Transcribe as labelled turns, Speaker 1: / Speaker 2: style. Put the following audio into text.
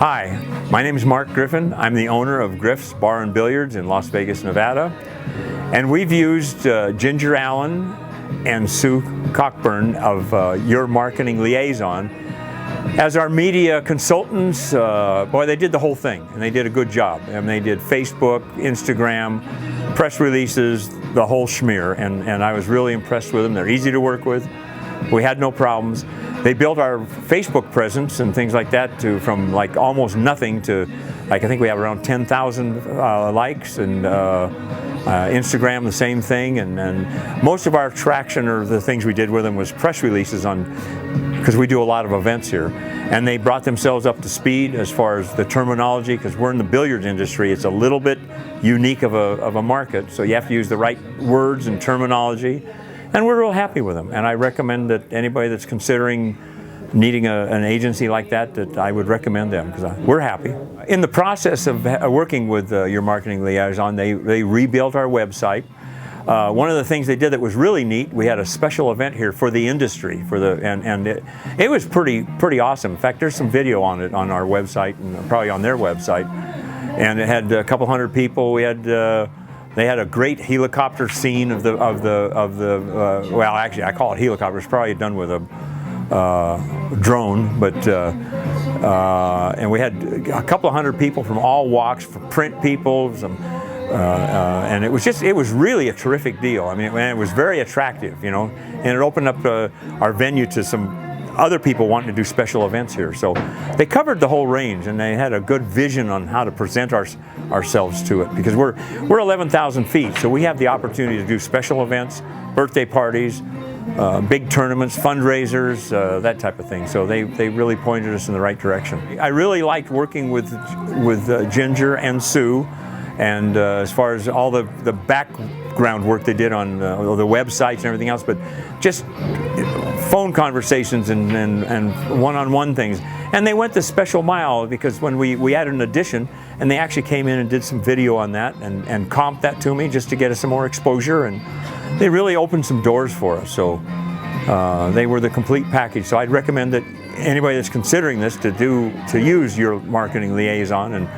Speaker 1: Hi, my name is Mark Griffin. I'm the owner of Griff's Bar and Billiards in Las Vegas, Nevada. And we've used Ginger Allen and Sue Cockburn of Your Marketing Liaison as our media consultants. Boy, they did the whole thing, and they did a good job. And they did Facebook, Instagram, press releases, the whole schmear. And I was really impressed with them. They're easy to work with. We had no problems. They built our Facebook presence and things like that from like almost nothing to like I think we have around 10,000 likes, and Instagram the same thing, and most of our traction or the things we did with them was press releases because we do a lot of events here, and they brought themselves up to speed as far as the terminology, because we're in the billiards industry. It's a little bit unique of a market, so you have to use the right words and terminology. And we're real happy with them, and I recommend that anybody that's considering needing an agency like that I would recommend them, because we're happy. In the process of working with Your Marketing Liaison, they rebuilt our website. One of the things they did that was really neat, we had a special event here for the industry, and it was pretty awesome. In fact, there's some video on it on our website and probably on their website, and it had a couple hundred people. They had a great helicopter scene of the well, actually I call it helicopter. It's probably done with a drone, but and we had a couple of hundred people from all walks, from print people, and it was really a terrific deal. I mean, it was very attractive, you know, and it opened up our venue to some other people wanting to do special events here. So they covered the whole range, and they had a good vision on how to present ourselves to it, because we're 11,000 feet, so we have the opportunity to do special events, birthday parties, big tournaments, fundraisers, that type of thing. So they really pointed us in the right direction. I really liked working with Ginger and Sue, and as far as all the background work they did on the websites and everything else, but just phone conversations and one-on-one things. And they went the special mile, because when we added an addition, and they actually came in and did some video on that and comped that to me just to get us some more exposure, and they really opened some doors for us. So they were the complete package. So I'd recommend that anybody that's considering this to use Your Marketing Liaison. And